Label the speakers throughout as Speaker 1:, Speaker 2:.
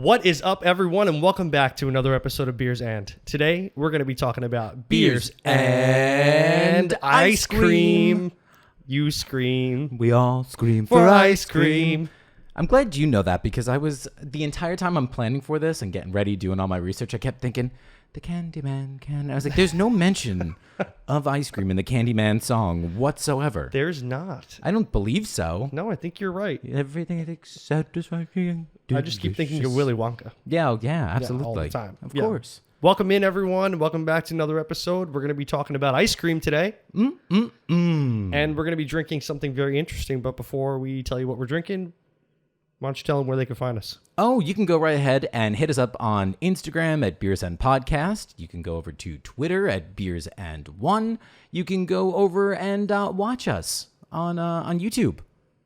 Speaker 1: What is up, everyone, and welcome back to another episode of Beers and. Today, we're going to be talking about beers and ice cream. You scream.
Speaker 2: We all scream
Speaker 1: for ice cream.
Speaker 2: I'm glad you know that because the entire time I'm planning for this and getting ready, doing all my research, I kept thinking, the Candyman can. I was like, there's no mention of ice cream in the Candyman song whatsoever.
Speaker 1: There's not.
Speaker 2: I don't believe so.
Speaker 1: No, I think you're right.
Speaker 2: Everything is satisfying.
Speaker 1: I just keep thinking of Willy Wonka.
Speaker 2: Yeah, absolutely.
Speaker 1: Yeah, all the time.
Speaker 2: Of course.
Speaker 1: Welcome in, everyone. Welcome back to another episode. We're going to be talking about ice cream today. And we're going to be drinking something very interesting. But before we tell you what we're drinking, why don't you tell them where they can find us?
Speaker 2: Oh, you can go right ahead and hit us up on Instagram at Beers and Podcast. You can go over to Twitter at Beers and One. You can go over and watch us on YouTube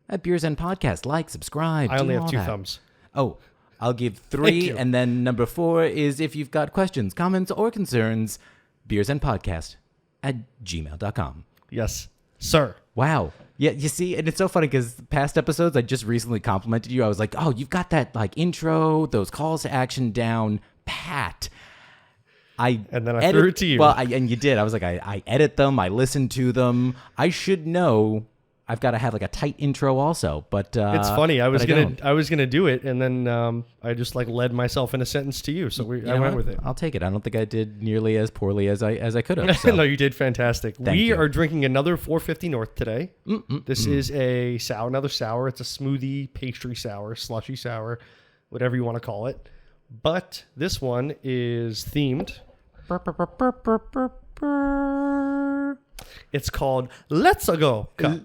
Speaker 2: at Beers and Podcast. Like, subscribe.
Speaker 1: I only have two thumbs.
Speaker 2: Oh, I'll give 3, and then number 4 is if you've got questions, comments, or concerns, beersandpodcast at gmail.com.
Speaker 1: Yes, sir.
Speaker 2: Wow. Yeah, you see, and it's so funny because past episodes, I just recently complimented you. I was like, oh, you've got that like intro, those calls to action down pat.
Speaker 1: And then I threw it to you.
Speaker 2: Well, and you did. I was like, I edit them. I listen to them. I should know. I've got to have like a tight intro also, but
Speaker 1: it's funny. I was gonna do it, and then I just like led myself in a sentence to you, so I went with it.
Speaker 2: I'll take it. I don't think I did nearly as poorly as I could have. So.
Speaker 1: No, you did fantastic. We are drinking another 450 North today. This is another sour. It's a smoothie, pastry sour, slushy sour, whatever you want to call it. But this one is themed. It's called Let's Go Cup.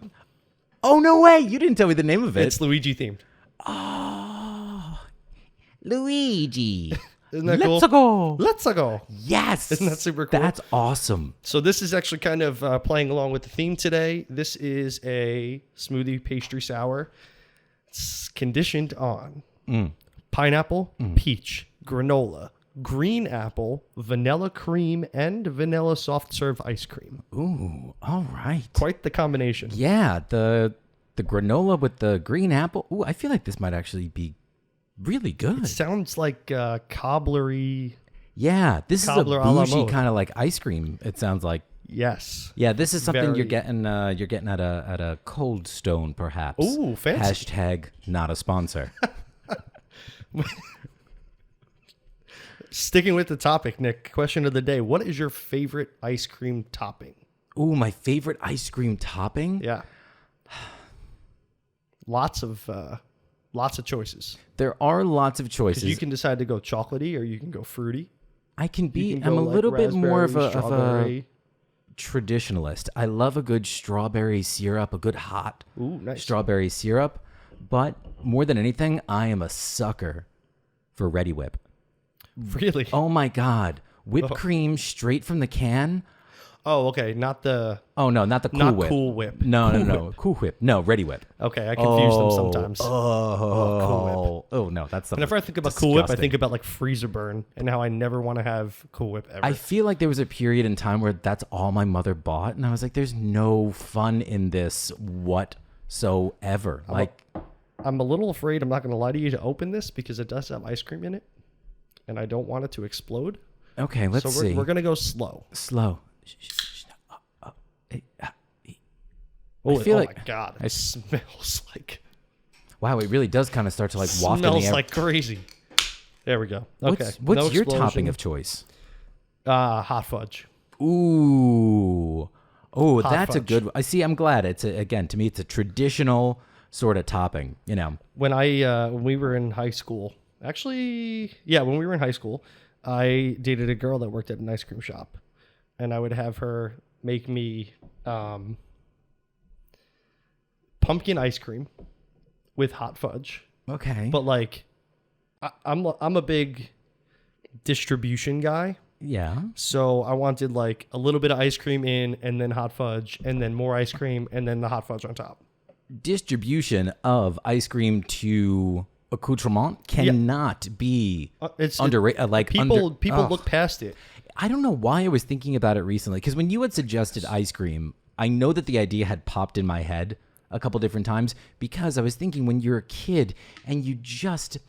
Speaker 2: Oh, no way. You didn't tell me the name of it.
Speaker 1: It's Luigi themed.
Speaker 2: Oh, Luigi.
Speaker 1: Isn't that
Speaker 2: Let's
Speaker 1: cool?
Speaker 2: go.
Speaker 1: Let's go.
Speaker 2: Yes.
Speaker 1: Isn't that super cool?
Speaker 2: That's awesome.
Speaker 1: So this is actually kind of playing along with the theme today. This is a smoothie pastry sour. It's conditioned on pineapple, peach, granola, green apple, vanilla cream, and vanilla soft serve ice cream.
Speaker 2: Ooh, all right.
Speaker 1: Quite the combination.
Speaker 2: Yeah, the granola with the green apple. Ooh, I feel like this might actually be really good.
Speaker 1: It sounds like cobblery.
Speaker 2: Yeah, this
Speaker 1: cobbler
Speaker 2: is a bougie kind of like ice cream. It sounds like.
Speaker 1: Yes.
Speaker 2: Yeah, this is something you're getting at a Cold Stone, perhaps.
Speaker 1: Ooh, fancy.
Speaker 2: Hashtag not a sponsor.
Speaker 1: Sticking with the topic, Nick, question of the day. What is your favorite ice cream topping?
Speaker 2: Ooh, my favorite ice cream topping?
Speaker 1: Yeah. Lots of choices.
Speaker 2: There are lots of choices.
Speaker 1: You can decide to go chocolatey or you can go fruity.
Speaker 2: I'm a little bit more of a traditionalist. I love a good strawberry syrup, a good hot strawberry syrup. But more than anything, I am a sucker for Ready Whip.
Speaker 1: Really?
Speaker 2: Oh my God. Whipped cream straight from the can.
Speaker 1: Oh, okay. Not the
Speaker 2: Cool Whip.
Speaker 1: Cool Whip.
Speaker 2: No. Cool Whip. No, Ready Whip.
Speaker 1: Okay, I confuse them sometimes.
Speaker 2: Cool Whip. Oh, no, that's something.
Speaker 1: Whenever I think about Cool Whip, I think about like freezer burn and how I never want to have Cool Whip ever.
Speaker 2: I feel like there was a period in time where that's all my mother bought, and I was like, there's no fun in this whatsoever.
Speaker 1: I'm a little afraid, I'm not going to lie to you, to open this because it does have ice cream in it. And I don't want it to explode.
Speaker 2: Okay, let's see.
Speaker 1: We're going to go slow.
Speaker 2: Slow.
Speaker 1: Oh my God. It smells like...
Speaker 2: Wow, it really does kind of start to like waft in the air.
Speaker 1: Smells like crazy. There we go. Okay.
Speaker 2: What's your topping of choice?
Speaker 1: Hot fudge.
Speaker 2: Ooh. Oh,
Speaker 1: Hot
Speaker 2: that's
Speaker 1: fudge.
Speaker 2: a good one. I see. I'm glad. Again, to me, it's a traditional sort of topping, you know.
Speaker 1: When we were in high school... Actually, yeah, when we were in high school, I dated a girl that worked at an ice cream shop. And I would have her make me pumpkin ice cream with hot fudge.
Speaker 2: Okay.
Speaker 1: But like, I'm a big distribution guy.
Speaker 2: Yeah.
Speaker 1: So I wanted like a little bit of ice cream in and then hot fudge and then more ice cream and then the hot fudge on top.
Speaker 2: Distribution of ice cream to... accoutrement cannot be underrated.
Speaker 1: People look past it.
Speaker 2: I don't know why I was thinking about it recently, because when you had suggested ice cream, I know that the idea had popped in my head a couple different times, because I was thinking when you're a kid and you just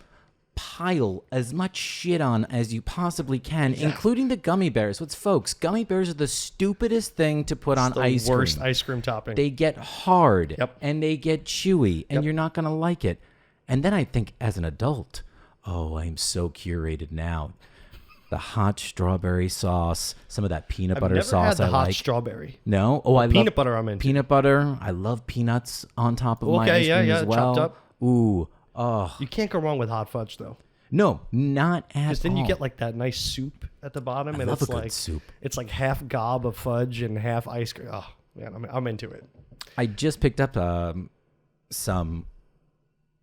Speaker 2: pile as much shit on as you possibly can, including the gummy bears. Folks, gummy bears are the stupidest thing to put on ice cream. The
Speaker 1: worst ice cream topping.
Speaker 2: They get hard and they get chewy, and you're not going to like it. And then I think as an adult, I'm so curated now. The hot strawberry sauce, some of that peanut butter sauce
Speaker 1: I like. I've never had the hot
Speaker 2: like.
Speaker 1: strawberry.
Speaker 2: No? I
Speaker 1: peanut
Speaker 2: love
Speaker 1: butter I'm into.
Speaker 2: Peanut butter. I love peanuts on top of my ice cream as well.
Speaker 1: Chopped up.
Speaker 2: Ooh. Oh.
Speaker 1: You can't go wrong with hot fudge, though.
Speaker 2: No, not at all.
Speaker 1: Because then you get like that nice soup at the bottom.
Speaker 2: I love a good soup.
Speaker 1: It's like half gob of fudge and half ice cream. Oh, man, I'm into it.
Speaker 2: I just picked up some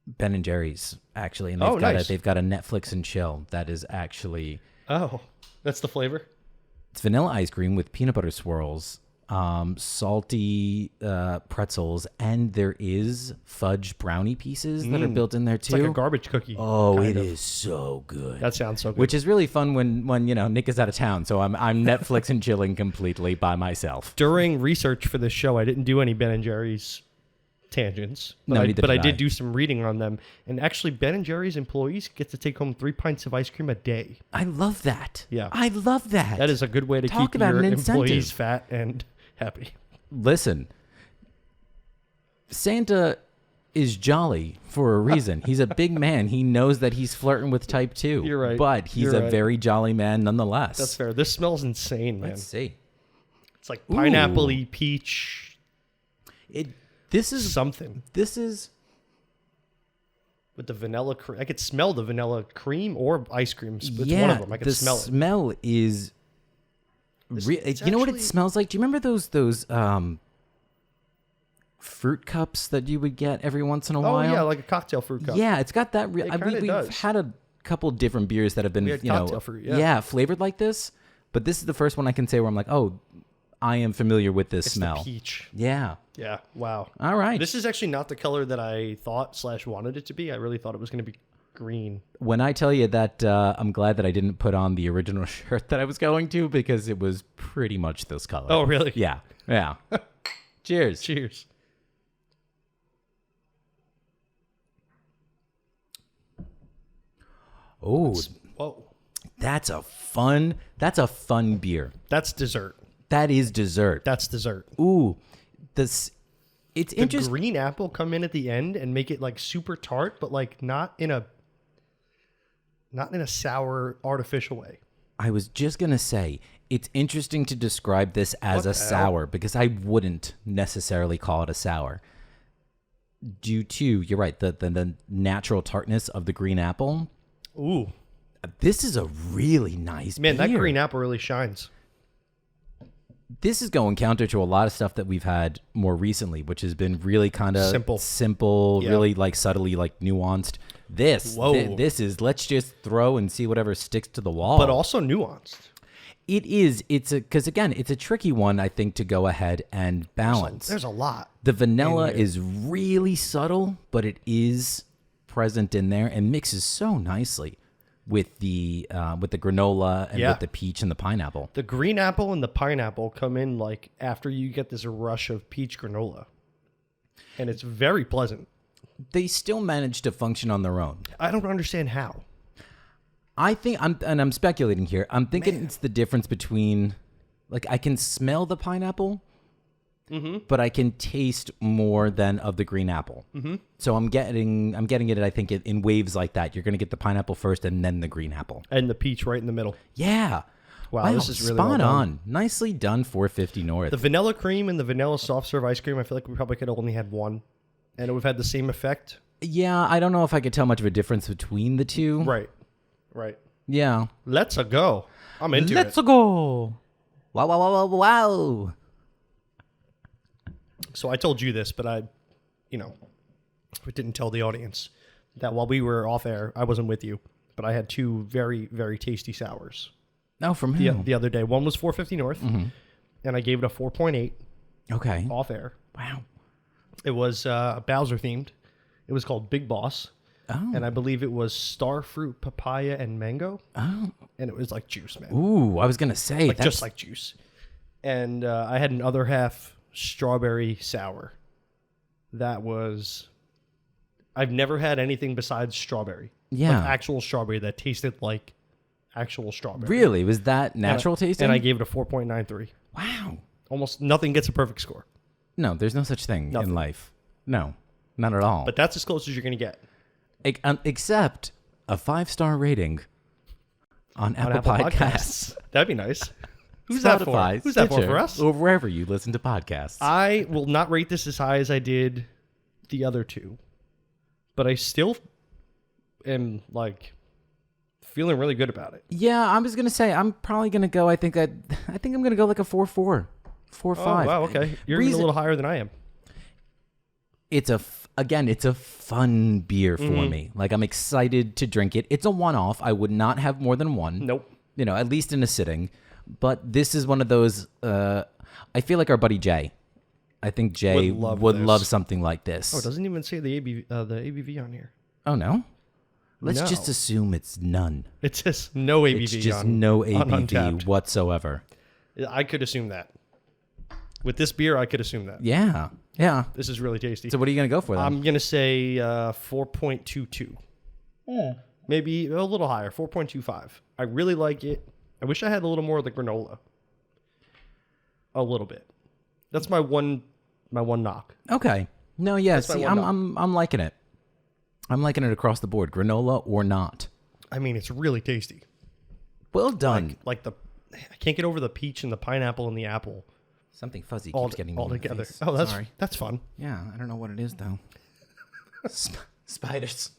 Speaker 2: Ben & Jerry's, actually. And they've got a Netflix and chill that is actually...
Speaker 1: Oh, that's the flavor?
Speaker 2: It's vanilla ice cream with peanut butter swirls, salty pretzels, and there is fudge brownie pieces that are built in there too.
Speaker 1: It's like a garbage cookie.
Speaker 2: Oh, it is so good.
Speaker 1: That sounds so good.
Speaker 2: Which is really fun when Nick is out of town, so I'm Netflix and chilling completely by myself.
Speaker 1: During research for this show, I didn't do any Ben & Jerry's tangents, but I did do some reading on them. And actually, Ben & Jerry's employees get to take home 3 pints of ice cream a day.
Speaker 2: I love that.
Speaker 1: Yeah,
Speaker 2: I love that.
Speaker 1: That is a good way to keep your employees fat and happy.
Speaker 2: Listen, Santa is jolly for a reason. He's a big man. He knows that he's flirting with type 2.
Speaker 1: You're right.
Speaker 2: But he's a very jolly man nonetheless.
Speaker 1: That's fair. This smells insane, man.
Speaker 2: Let's see.
Speaker 1: It's like pineapple-y, peach.
Speaker 2: This is
Speaker 1: something.
Speaker 2: This is
Speaker 1: with the vanilla cream. I could smell the vanilla cream or ice cream. It's one of them. I could smell it.
Speaker 2: The smell is... you know what it smells like? Do you remember those fruit cups that you would get every once in a while?
Speaker 1: Oh, yeah, like a cocktail fruit cup.
Speaker 2: Yeah, it's got that...
Speaker 1: We've
Speaker 2: had a couple different beers that have been,
Speaker 1: cocktail fruit,
Speaker 2: flavored like this. But this is the first one I can say where I'm like, I am familiar with this smell.
Speaker 1: It's the peach.
Speaker 2: Yeah.
Speaker 1: Yeah. Wow.
Speaker 2: All right.
Speaker 1: This is actually not the color that I thought / wanted it to be. I really thought it was going to be green.
Speaker 2: When I tell you that I'm glad that I didn't put on the original shirt that I was going to, because it was pretty much this color.
Speaker 1: Oh, really?
Speaker 2: Yeah. Yeah. Cheers.
Speaker 1: Cheers.
Speaker 2: Oh.
Speaker 1: Whoa.
Speaker 2: That's a fun beer.
Speaker 1: That's dessert.
Speaker 2: That is dessert.
Speaker 1: That's dessert.
Speaker 2: Ooh, it's interesting.
Speaker 1: The green apple come in at the end and make it like super tart, but like not in a sour artificial way.
Speaker 2: I was just gonna say it's interesting to describe this as a sour because I wouldn't necessarily call it a sour. Due to, you're right, the natural tartness of the green apple.
Speaker 1: Ooh,
Speaker 2: this is a really nice beer.
Speaker 1: Man, that green apple really shines.
Speaker 2: This is going counter to a lot of stuff that we've had more recently, which has been really kind of simple, really like subtly like nuanced. This is let's just throw and see whatever sticks to the wall.
Speaker 1: But also nuanced.
Speaker 2: It is. Because again, it's a tricky one, I think, to go ahead and balance.
Speaker 1: There's a lot.
Speaker 2: The vanilla is really subtle, but it is present in there and mixes so nicely with the granola and with the peach and the pineapple.
Speaker 1: The green apple and the pineapple come in like after you get this rush of peach granola. And it's very pleasant.
Speaker 2: They still manage to function on their own.
Speaker 1: I don't understand how.
Speaker 2: I think I'm speculating here. I'm thinking it's the difference between, like, I can smell the pineapple, but I can taste more than of the green apple. Mm-hmm. So I'm getting it. I think in waves like that. You're going to get the pineapple first, and then the green apple,
Speaker 1: and the peach right in the middle.
Speaker 2: Yeah.
Speaker 1: Wow, this is really
Speaker 2: spot on. Nicely done. 450 North.
Speaker 1: The vanilla cream and the vanilla soft serve ice cream. I feel like we probably could have only had one, and it would have had the same effect.
Speaker 2: Yeah, I don't know if I could tell much of a difference between the two.
Speaker 1: Right.
Speaker 2: Yeah.
Speaker 1: Let's go. I'm into it.
Speaker 2: Let's go. Wow.
Speaker 1: So I told you this, but I didn't tell the audience that while we were off air, I wasn't with you, but I had two very, very tasty sours.
Speaker 2: Oh, from who?
Speaker 1: The other day. One was 450 North, and I gave it a 4.8.
Speaker 2: Okay.
Speaker 1: Off air.
Speaker 2: Wow.
Speaker 1: It was Bowser themed. It was called Big Boss.
Speaker 2: Oh.
Speaker 1: And I believe it was star fruit, papaya, and mango.
Speaker 2: Oh.
Speaker 1: And it was like juice, man.
Speaker 2: Ooh, I was going to say.
Speaker 1: Just like juice. And I had an other half strawberry sour. That was... I've never had anything besides strawberry
Speaker 2: Yeah.
Speaker 1: Like actual strawberry that tasted like actual strawberry.
Speaker 2: Really? Was that natural tasting?
Speaker 1: And I gave it a 4.93.
Speaker 2: Wow.
Speaker 1: Almost nothing gets a perfect score.
Speaker 2: No, there's no such thing in life. No, not at all.
Speaker 1: But that's as close as you're going to get.
Speaker 2: Except a 5-star rating on Apple Podcasts.
Speaker 1: That'd be nice. Who's
Speaker 2: Spotify,
Speaker 1: that for? Who's
Speaker 2: Stitcher,
Speaker 1: that for us?
Speaker 2: Or wherever you listen to podcasts.
Speaker 1: I will not rate this as high as I did the other two. But I still am like feeling really good about it.
Speaker 2: Yeah, I was gonna say I'm probably gonna go. I think I'm gonna go like a 4.4, 4.5.
Speaker 1: Oh, wow, okay. You're even a little higher than I am.
Speaker 2: It's a fun beer for me. Like, I'm excited to drink it. It's a one-off. I would not have more than one.
Speaker 1: Nope.
Speaker 2: At least in a sitting. But this is one of those. I feel like our buddy Jay. I think Jay would love something like this.
Speaker 1: Oh, it doesn't even say the ABV on here.
Speaker 2: Oh, no? Let's just assume it's none.
Speaker 1: It says no ABV.
Speaker 2: It's just no ABV whatsoever.
Speaker 1: I could assume that. With this beer, I could assume that.
Speaker 2: Yeah. Yeah.
Speaker 1: This is really tasty.
Speaker 2: So what are you going to go for then?
Speaker 1: I'm going to say 4.22. Yeah. Maybe a little higher, 4.25. I really like it. I wish I had a little more of the granola. A little bit. That's my one knock.
Speaker 2: Okay. No, yeah. See, I'm liking it. I'm liking it across the board, granola or not.
Speaker 1: I mean, it's really tasty.
Speaker 2: Well done.
Speaker 1: I can't get over the peach and the pineapple and the apple.
Speaker 2: Something fuzzy keeps getting me
Speaker 1: all
Speaker 2: in the
Speaker 1: together.
Speaker 2: face.
Speaker 1: Oh,
Speaker 2: Sorry.
Speaker 1: that's fun.
Speaker 2: Yeah, I don't know what it is though. Spiders.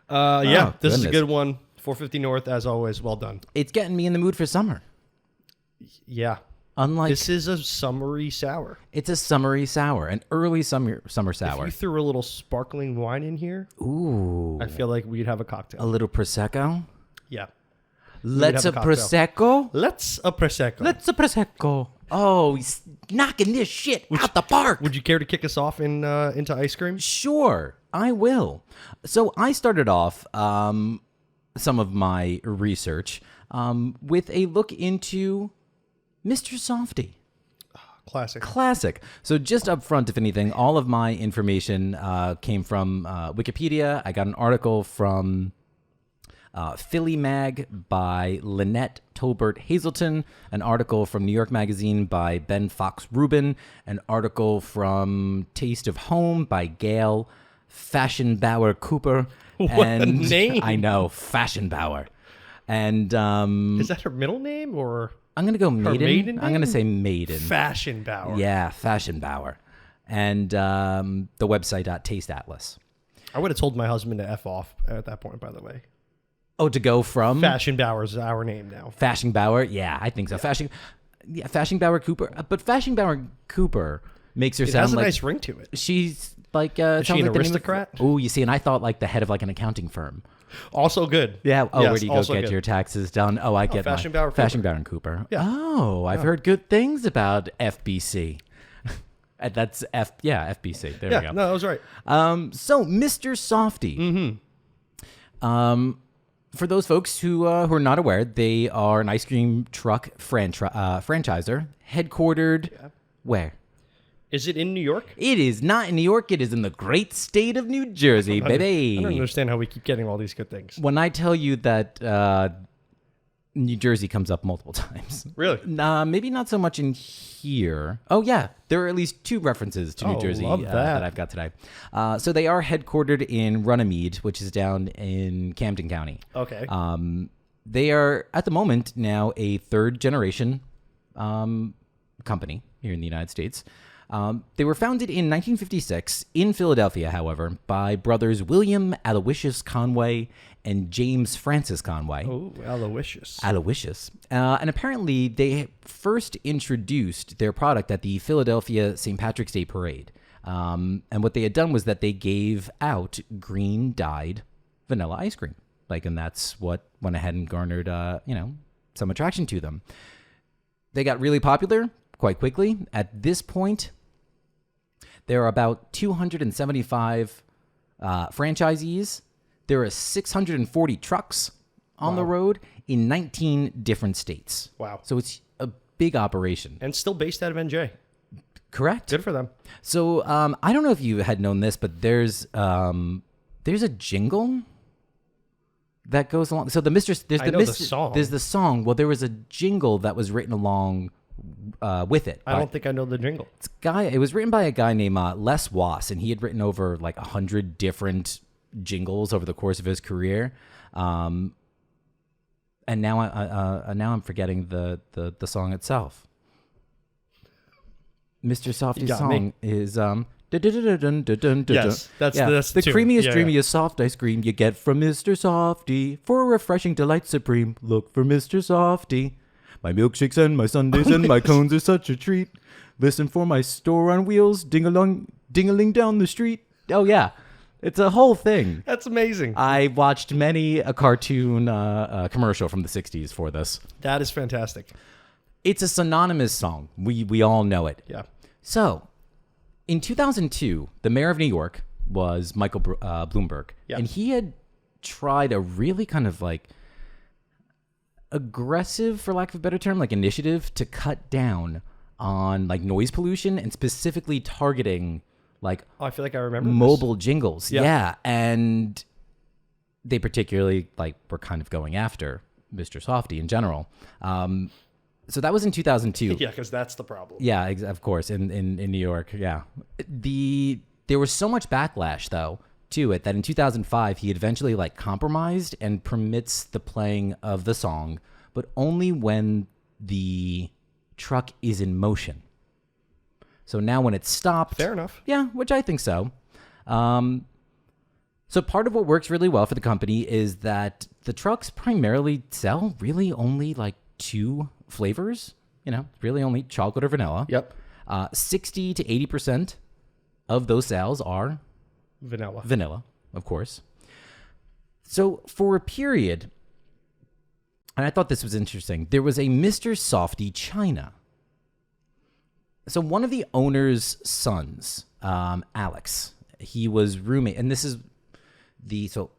Speaker 1: Yeah, this is a good one. 450 North, as always. Well done.
Speaker 2: It's getting me in the mood for summer.
Speaker 1: Yeah.
Speaker 2: This
Speaker 1: is a summery sour.
Speaker 2: It's a summery sour, an early summer sour.
Speaker 1: If you threw a little sparkling wine in here,
Speaker 2: ooh,
Speaker 1: I feel like we'd have a cocktail.
Speaker 2: A little prosecco.
Speaker 1: Yeah.
Speaker 2: Let's a prosecco.
Speaker 1: Let's a prosecco.
Speaker 2: Oh, he's knocking this shit out the park.
Speaker 1: Would you care to kick us off into ice cream?
Speaker 2: Sure, I will. So I started off some of my research with a look into Mr. Softy. Classic. So just up front, if anything, all of my information came from Wikipedia. I got an article from Philly Mag by Lynette Tolbert Hazelton, an article from New York Magazine by Ben Fox Rubin, an article from Taste of Home by Gail Fashionbauer Cooper.
Speaker 1: What a name.
Speaker 2: I know, Fashionbauer. And
Speaker 1: is that her middle name or?
Speaker 2: I'm going to go Maiden.
Speaker 1: Maiden
Speaker 2: I'm going to say Maiden.
Speaker 1: Fashionbauer.
Speaker 2: Yeah, Fashionbauer. And the website Taste Atlas.
Speaker 1: I would have told my husband to F off at that point, by the way.
Speaker 2: Oh, to go from?
Speaker 1: Fashionbauer is our name now.
Speaker 2: Fashionbauer? Yeah, I think so. Yeah. Fashionbauer Cooper. But Fashionbauer Cooper makes her sound like...
Speaker 1: It has a nice ring to it.
Speaker 2: She's like...
Speaker 1: is she an aristocrat?
Speaker 2: Oh, you see, and I thought like the head of like an accounting firm.
Speaker 1: Also good.
Speaker 2: Yeah. Oh,
Speaker 1: yes,
Speaker 2: where do you go get your taxes done? Oh, I get
Speaker 1: Fashionbauer
Speaker 2: and Cooper.
Speaker 1: Yeah.
Speaker 2: Oh, I've heard good things about FBC. That's FBC. There we go.
Speaker 1: No, that was right.
Speaker 2: So Mr. Softy. Mm-hmm. For those folks who are not aware, they are an ice cream truck franchisor, headquartered where?
Speaker 1: Is it in New York?
Speaker 2: It is not in New York. It is in the great state of New Jersey, baby.
Speaker 1: I don't understand how we keep getting all these good things.
Speaker 2: When I tell you that New Jersey comes up multiple times.
Speaker 1: Really?
Speaker 2: Maybe not so much in here. Oh, yeah. There are at least 2 references to New Jersey that I've got today. So they are headquartered in Runnymede, which is down in Camden County.
Speaker 1: Okay.
Speaker 2: They are, at the moment, now a 3rd-generation company here in the United States. They were founded in 1956 in Philadelphia, however, by brothers William Aloysius Conway and James Francis Conway.
Speaker 1: Oh, Aloysius.
Speaker 2: And apparently they first introduced their product at the Philadelphia St. Patrick's Day Parade. And what they had done was that they gave out green dyed vanilla ice cream. And that's what went ahead and garnered, some attraction to them. They got really popular quite quickly. At this point, there are about 275 franchisees. There are 640 trucks on the road in 19 different states.
Speaker 1: Wow.
Speaker 2: So it's a big operation.
Speaker 1: And still based out of NJ.
Speaker 2: Correct.
Speaker 1: Good for them.
Speaker 2: So I don't know if you had known this, but there's a jingle that goes along. So there's
Speaker 1: the song.
Speaker 2: There's the song. Well, there was a jingle that was written along with it.
Speaker 1: I don't think I know the jingle.
Speaker 2: It was written by a guy named Les Wass, and he had written over like 100 different jingles over the course of his career. And now I'm forgetting the song itself. Mr. Softy's song is
Speaker 1: Yes, that's
Speaker 2: the creamiest, dreamiest soft ice cream you get from Mr. Softy. For a refreshing delight supreme, look for Mr. Softy. My milkshakes and my sundaes and my cones are such a treat. Listen for my store on wheels, ding-a-ling down the street. Oh yeah, it's a whole thing.
Speaker 1: That's amazing.
Speaker 2: I watched many a cartoon commercial from the 60s for this.
Speaker 1: That is fantastic.
Speaker 2: It's a synonymous song. We all know it.
Speaker 1: Yeah.
Speaker 2: So, in 2002, the mayor of New York was Michael Bloomberg.
Speaker 1: Yeah.
Speaker 2: And he had tried a really kind of like aggressive, for lack of a better term, like initiative to cut down on like noise pollution and specifically targeting like
Speaker 1: I feel like I remember
Speaker 2: mobile jingles. Yeah. And they particularly like were kind of going after Mr. Softy in general. So that was in 2002.
Speaker 1: Yeah, because that's the problem.
Speaker 2: Yeah, of course, in New York. Yeah, there was so much backlash though to it that in 2005 he eventually like compromised and permits the playing of the song, but only when the truck is in motion. So now when it's stopped,
Speaker 1: fair enough.
Speaker 2: Yeah, which I think so. So part of what works really well for the company is that the trucks primarily sell really only like 2 flavors, really only chocolate or vanilla.
Speaker 1: Yep.
Speaker 2: 60 to 80% of those sales are
Speaker 1: vanilla,
Speaker 2: of course. So for a period, and I thought this was interesting, there was a Mr. Softy China. So one of the owner's sons, Alex, he was roommate, and this is so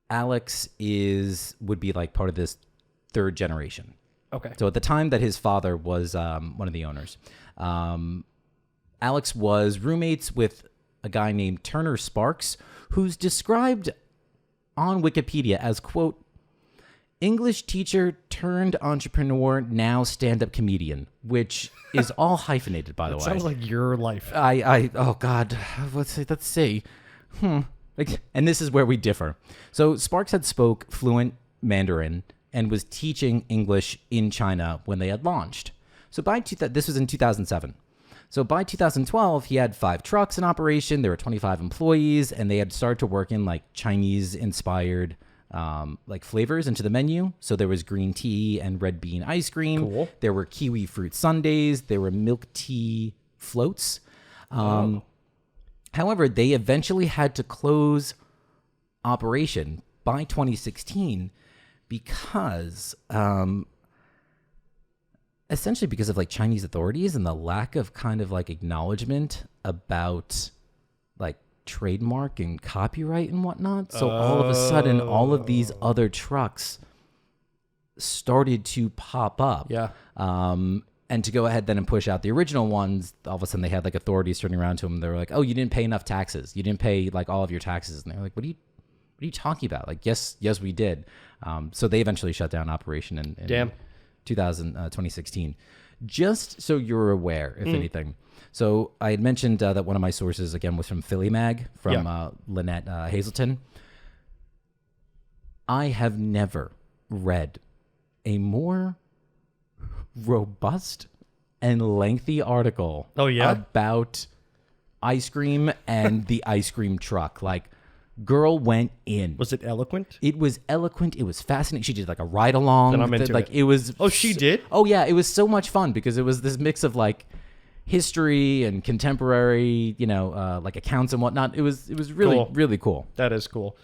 Speaker 2: Alex would be like part of this 3rd generation.
Speaker 1: Okay.
Speaker 2: So at the time that his father was one of the owners, Alex was roommates with a guy named Turner Sparks, who's described on Wikipedia as, quote, English teacher turned entrepreneur, now stand-up comedian, which is all hyphenated, by the way.
Speaker 1: Sounds like your life.
Speaker 2: Oh God, let's see. And this is where we differ. So Sparks had spoke fluent Mandarin and was teaching English in China when they had launched. So this was in 2007. So by 2012, he had 5 trucks in operation. There were 25 employees, and they had started to work in like Chinese-inspired like flavors into the menu. So there was green tea and red bean ice cream.
Speaker 1: Cool.
Speaker 2: There were kiwi fruit sundaes. There were milk tea floats. However, they eventually had to close operation by 2016 because essentially because of like Chinese authorities and the lack of kind of like acknowledgement about like trademark and copyright and whatnot. So all of a sudden, all of these other trucks started to pop up.
Speaker 1: Yeah.
Speaker 2: And to go ahead then and push out the original ones, all of a sudden they had like authorities turning around to them. They were like, "Oh, you didn't pay enough taxes. You didn't pay like all of your taxes." And they were like, "What are you talking about?" Like, yes, we did. So they eventually shut down operation in 2016. Just so you're aware, if anything. So I had mentioned that one of my sources, again, was from Philly Mag, from Lynette Hazelton. I have never read a more robust and lengthy article about ice cream and the ice cream truck. Like, girl went in.
Speaker 1: Was it eloquent?
Speaker 2: It was eloquent. It was fascinating. She did like a ride along.
Speaker 1: Then I'm into
Speaker 2: it.
Speaker 1: It
Speaker 2: was.
Speaker 1: Oh, she did?
Speaker 2: Oh yeah, it was so much fun because it was this mix of like history and contemporary, like accounts and whatnot. It was really
Speaker 1: cool.
Speaker 2: Really cool.
Speaker 1: That is cool.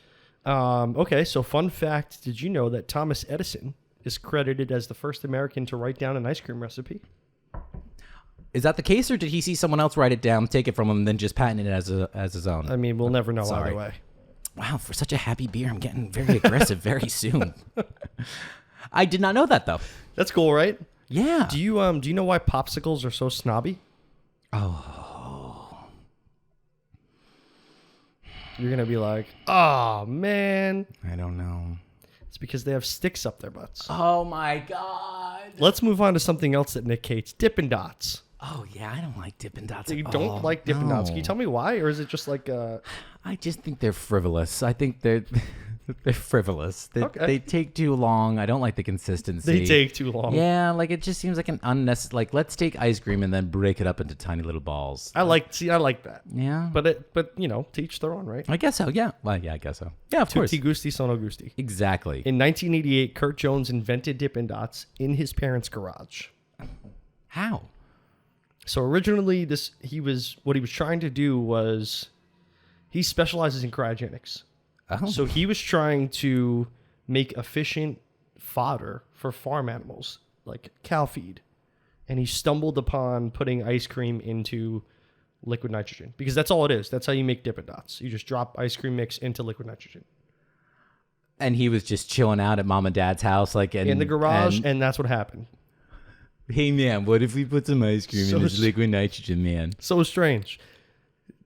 Speaker 1: Okay, so fun fact: did you know that Thomas Edison is credited as the first American to write down an ice cream recipe?
Speaker 2: Is that the case, or did he see someone else write it down, take it from him, and then just patent it as his own?
Speaker 1: I mean, we'll never know either way.
Speaker 2: Wow, for such a happy beer, I'm getting very aggressive very soon. I did not know that though.
Speaker 1: That's cool, right?
Speaker 2: Yeah.
Speaker 1: Do you know why popsicles are so snobby?
Speaker 2: Oh.
Speaker 1: you're going to be like, oh, man.
Speaker 2: I don't know.
Speaker 1: It's because they have sticks up their butts.
Speaker 2: Oh, my God.
Speaker 1: Let's move on to something else that Nick hates. Dippin' Dots.
Speaker 2: Oh, yeah. I don't like Dippin' Dots
Speaker 1: You don't like Dippin' Dots. Can you tell me why? Or is it just like...
Speaker 2: I just think they're frivolous. I think they're frivolous. They take too long. I don't like the consistency.
Speaker 1: They take too long.
Speaker 2: Yeah, like it just seems like an unnecessary... Like, let's take ice cream and then break it up into tiny little balls.
Speaker 1: I like that.
Speaker 2: Yeah.
Speaker 1: But you know, to each their own, right?
Speaker 2: I guess so, yeah. Well, yeah, I guess so. Yeah, of course.
Speaker 1: Tutti gusti sono gusti.
Speaker 2: Exactly.
Speaker 1: In 1988, Kurt Jones invented Dippin' Dots in his parents' garage.
Speaker 2: How?
Speaker 1: So originally, what he was trying to do was, he specializes in cryogenics.
Speaker 2: Oh.
Speaker 1: So he was trying to make efficient fodder for farm animals, like cow feed. And he stumbled upon putting ice cream into liquid nitrogen, because that's all it is. That's how you make Dippin' Dots. You just drop ice cream mix into liquid nitrogen.
Speaker 2: And he was just chilling out at mom and dad's house, like
Speaker 1: in the garage, and that's what happened.
Speaker 2: Hey, man, what if we put some ice cream in this liquid nitrogen, man?
Speaker 1: So strange.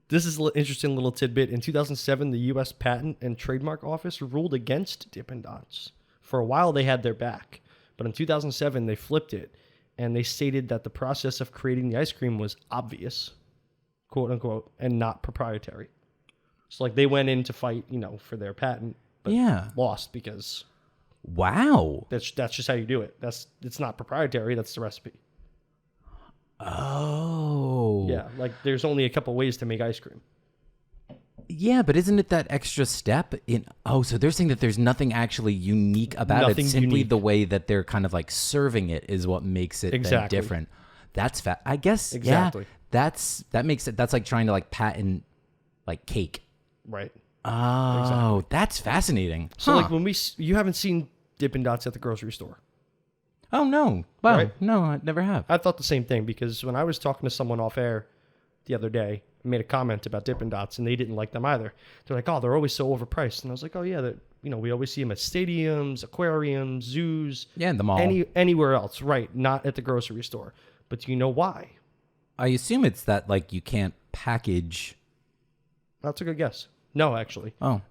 Speaker 1: This is an interesting little tidbit. In 2007, the U.S. Patent and Trademark Office ruled against Dippin' Dots. For a while, they had their back. But in 2007, they flipped it, and they stated that the process of creating the ice cream was obvious, quote unquote, and not proprietary. So, like, they went in to fight, for their patent, but lost because...
Speaker 2: Wow.
Speaker 1: That's just how you do it. It's not proprietary. That's the recipe.
Speaker 2: Oh.
Speaker 1: Yeah, like there's only a couple ways to make ice cream.
Speaker 2: Yeah, but isn't it that extra step in? Oh, so they're saying that there's nothing actually unique about it. Simply the way that they're kind of like serving it is what makes it then different. That's I guess. Exactly. Yeah, that makes it. That's like trying to like patent like cake.
Speaker 1: Right.
Speaker 2: Oh, exactly. That's fascinating.
Speaker 1: So like you haven't seen Dippin' Dots at the grocery store.
Speaker 2: Oh, no. Wow.
Speaker 1: Right?
Speaker 2: No, I never have.
Speaker 1: I thought the same thing, because when I was talking to someone off air the other day, I made a comment about Dippin' Dots, and they didn't like them either. They're like, oh, they're always so overpriced. And I was like, oh, yeah, we always see them at stadiums, aquariums, zoos.
Speaker 2: Yeah, in the mall.
Speaker 1: Anywhere else, right, not at the grocery store. But do you know why?
Speaker 2: I assume it's that, like, you can't package...
Speaker 1: That's a good guess. No, actually.
Speaker 2: Oh.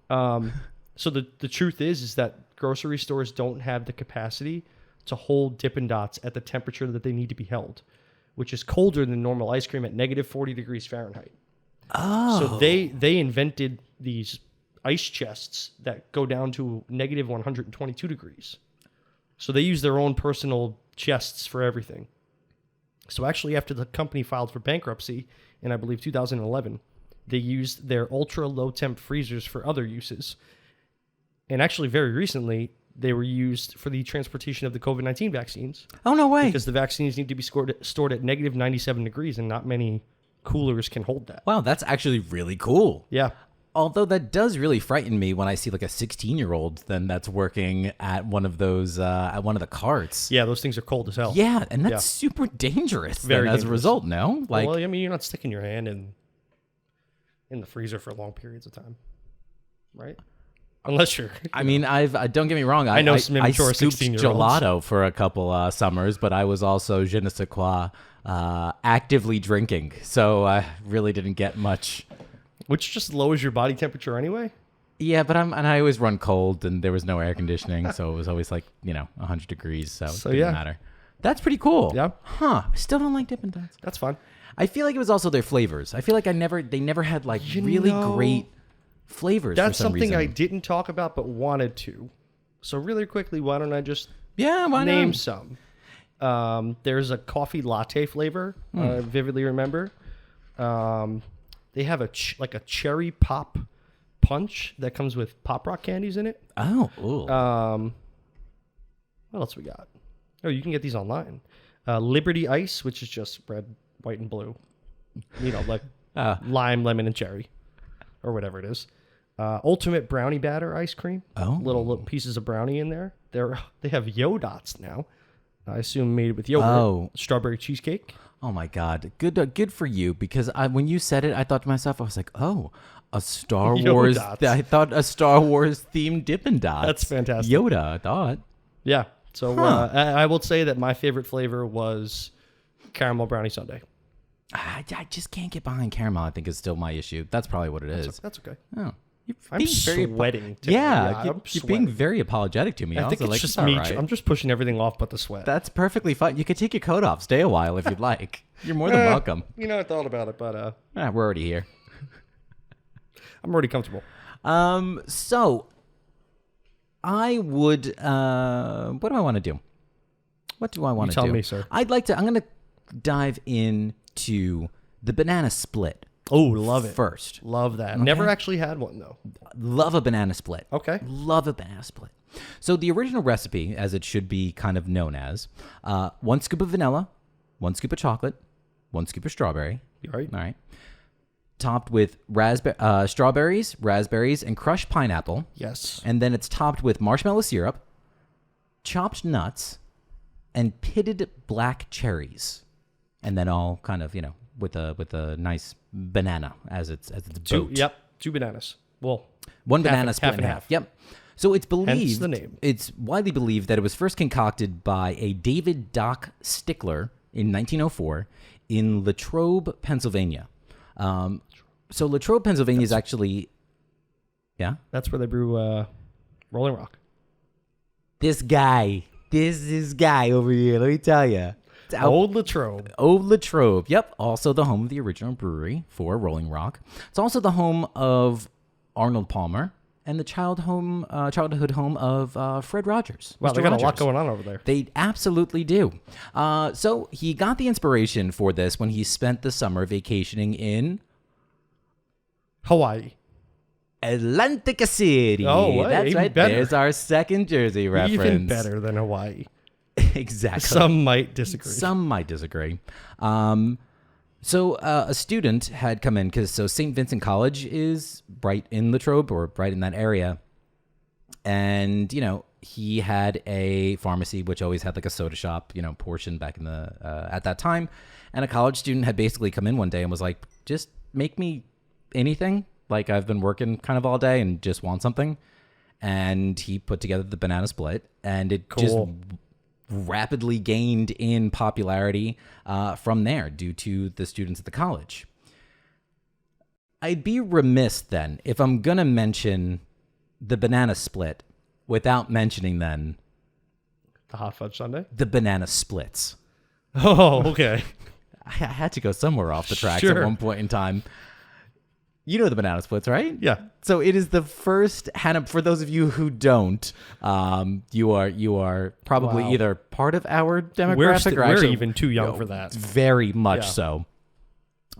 Speaker 1: So the truth is that grocery stores don't have the capacity to hold Dippin' Dots at the temperature that they need to be held, which is colder than normal ice cream at negative 40 degrees Fahrenheit.
Speaker 2: Oh.
Speaker 1: So they invented these ice chests that go down to negative 122 degrees. So they use their own personal chests for everything. So actually, after the company filed for bankruptcy in, I believe, 2011, they used their ultra low temp freezers for other uses. And actually, very recently, they were used for the transportation of the COVID-19 vaccines.
Speaker 2: Oh, no way.
Speaker 1: Because the vaccines need to be stored at negative 97 degrees, and not many coolers can hold that.
Speaker 2: Wow, that's actually really cool.
Speaker 1: Yeah.
Speaker 2: Although that does really frighten me when I see like a 16-year-old then that's working at one of those, at one of the carts.
Speaker 1: Yeah, those things are cold as hell.
Speaker 2: Yeah, and that's super dangerous
Speaker 1: Very
Speaker 2: as a result, no? Like,
Speaker 1: well, I mean, you're not sticking your hand in the freezer for long periods of time, right? Unless you're...
Speaker 2: I mean, don't get me wrong.
Speaker 1: I know some immature
Speaker 2: scooped
Speaker 1: 16-year-olds.
Speaker 2: Gelato for a couple summers, but I was also je ne sais quoi, actively drinking. So I really didn't get much.
Speaker 1: Which just lowers your body temperature anyway?
Speaker 2: Yeah, but I always run cold, and there was no air conditioning, so it was always like, 100 degrees, so it didn't matter. That's pretty cool.
Speaker 1: Yeah.
Speaker 2: Huh. I still don't like Dippin' Dots.
Speaker 1: That's fine.
Speaker 2: I feel like it was also their flavors. I feel like they never had like really great flavors.
Speaker 1: That's
Speaker 2: for some
Speaker 1: something
Speaker 2: reason.
Speaker 1: I didn't talk about but wanted to. So really quickly, why don't I just
Speaker 2: why
Speaker 1: name
Speaker 2: not?
Speaker 1: some? There's a coffee latte flavor. I vividly remember. They have a cherry pop punch that comes with Pop Rock candies in it.
Speaker 2: Oh, ooh.
Speaker 1: What else we got? Oh, you can get these online. Liberty Ice, which is just red, white, and blue. Like lime, lemon, and cherry, or whatever it is. Ultimate brownie batter ice cream.
Speaker 2: Oh,
Speaker 1: little pieces of brownie in there. They have Yo Dots now. I assume made with yogurt.
Speaker 2: Oh.
Speaker 1: Strawberry cheesecake.
Speaker 2: Oh my God, good for you. Because when you said it, I thought to myself, I was like, oh, a Star Wars. I thought a Star Wars themed Dippin' Dots.
Speaker 1: That's fantastic.
Speaker 2: Yoda, I thought.
Speaker 1: Yeah. So I will say that my favorite flavor was caramel brownie sundae.
Speaker 2: I just can't get behind caramel. I think is still my issue. That's probably what it is.
Speaker 1: That's okay.
Speaker 2: Oh.
Speaker 1: I'm sweating.
Speaker 2: You're being very apologetic to me.
Speaker 1: I think it's just me. Right. I'm just pushing everything off but the sweat.
Speaker 2: That's perfectly fine. You could take your coat off, stay a while if you'd like. You're more than welcome.
Speaker 1: I thought about it, but
Speaker 2: we're already here.
Speaker 1: I'm already comfortable.
Speaker 2: So I would. What do I want to do? What do I want to do?
Speaker 1: Tell me, sir.
Speaker 2: I'm going to dive into the banana split.
Speaker 1: Oh, love it.
Speaker 2: First.
Speaker 1: Love that. Okay. Never actually had one, though.
Speaker 2: Love a banana split.
Speaker 1: Okay.
Speaker 2: Love a banana split. So the original recipe, as it should be kind of known as, 1 scoop of vanilla, 1 scoop of chocolate, 1 scoop of strawberry.
Speaker 1: Right.
Speaker 2: All right. Topped with strawberries, raspberries, and crushed pineapple.
Speaker 1: Yes.
Speaker 2: And then it's topped with marshmallow syrup, chopped nuts, and pitted black cherries. And then all kind of, with a nice banana as it's boat.
Speaker 1: Two bananas. Well,
Speaker 2: one banana split in half. Yep. So it's believed.
Speaker 1: Hence the name.
Speaker 2: It's widely believed that it was first concocted by a David Doc Stickler in 1904 in Latrobe, Pennsylvania. So Latrobe, Pennsylvania is actually, yeah.
Speaker 1: That's where they brew Rolling Rock.
Speaker 2: This guy over here. Let me tell you.
Speaker 1: Old Latrobe.
Speaker 2: Old Latrobe. Yep. Also the home of the original brewery for Rolling Rock. It's also the home of Arnold Palmer and the childhood home of Fred Rogers.
Speaker 1: Wow,
Speaker 2: Mr.
Speaker 1: they got
Speaker 2: Rogers.
Speaker 1: a lot going on over there.
Speaker 2: They absolutely do. So he got the inspiration for this when he spent the summer vacationing in
Speaker 1: Hawaii.
Speaker 2: Atlantic City.
Speaker 1: Oh,
Speaker 2: that's right.
Speaker 1: Better.
Speaker 2: There's our second Jersey reference.
Speaker 1: Even better than Hawaii.
Speaker 2: Exactly.
Speaker 1: Some might disagree.
Speaker 2: So a student had come in because St. Vincent College is right in Latrobe or right in that area. And, he had a pharmacy, which always had like a soda shop, portion back in the, at that time. And a college student had basically come in one day and was like, just make me anything. Like I've been working kind of all day and just want something. And he put together the banana split and it just rapidly gained in popularity from there due to the students at the college. I'd be remiss then if I'm going to mention the banana split without mentioning then
Speaker 1: the hot fudge sundae,
Speaker 2: the banana splits.
Speaker 1: Oh, okay.
Speaker 2: I had to go somewhere off the tracks
Speaker 1: Sure.
Speaker 2: at one point in time. You know the banana splits, right?
Speaker 1: Yeah.
Speaker 2: So it is the first Hannah. For those of you who don't, you are probably either part of our demographic,
Speaker 1: we're even too young for that.
Speaker 2: Very much so.